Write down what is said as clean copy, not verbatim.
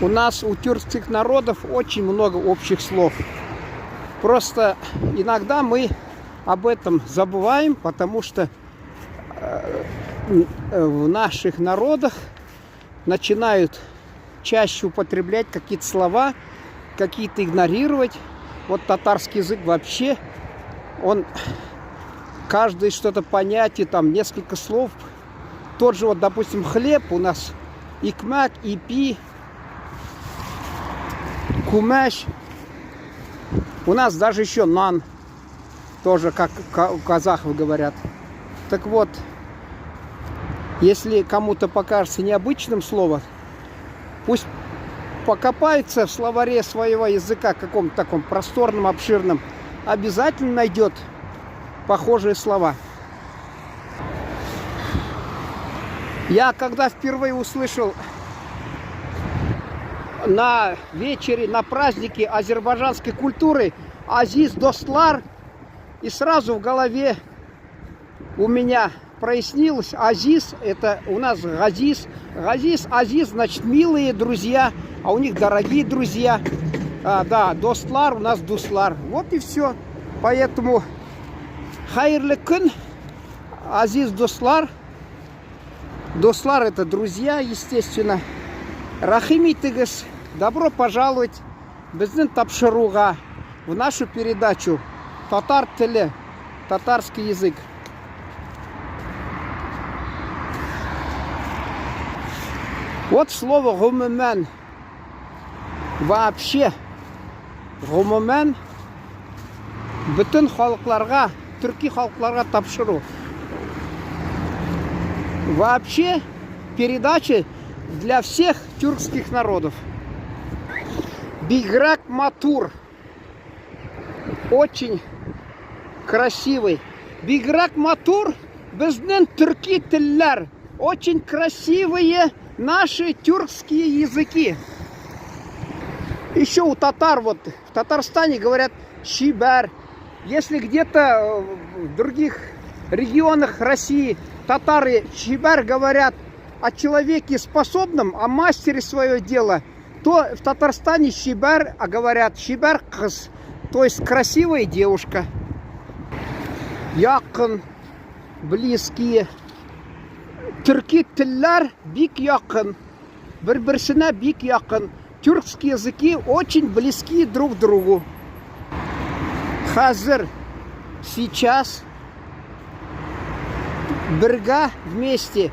У нас, у тюркских народов, очень много общих слов. Просто иногда мы об этом забываем, потому что в наших народах начинают чаще употреблять какие-то слова, какие-то игнорировать. Вот татарский язык вообще, он каждое что-то понятие, там несколько слов. Тот же вот, допустим, хлеб у нас икмак, ипи, кумаш. У нас даже еще нан, тоже как у казахов говорят. Так вот, если кому-то покажется необычным слово, пусть покопается в словаре своего языка, каком-то таком просторном, обширном, обязательно найдет похожие слова. Я когда впервые услышал на вечере, на празднике азербайджанской культуры Азиз Достлар, и сразу в голове у меня прояснилось: Азиз — это у нас Газиз. Газиз, Азиз, значит, милые друзья, а у них дорогие друзья. Да, Достлар, у нас Дуслар. Вот и все. Поэтому хайрлы күн, Азиз Достлар. Достлар — это друзья, естественно. Рахимитыгыз, добро пожаловать біздің тапшыруға, в нашу передачу татар тілі, татарский язык. Вот слово гумумен. Вообще гумумен бүтін халықларға, түрки халықларға тапшыру. Вообще передача для всех тюркских народов. Биграк Матур. Очень красивый. Биграк Матур безнен түрки тиллер. Очень красивые наши тюркские языки. Еще у татар, вот в Татарстане говорят шибар. Если где-то в других регионах России татары шибар говорят о человеке способном, о мастере свое дело, то в Татарстане шибар, а говорят шибар кыз, то есть красивая девушка. Якын, близкие. Түрки тиллар бик якын, бір-бірсіне бик якын. Тюркские языки очень близки друг к другу. Хазыр, сейчас, бірга, вместе.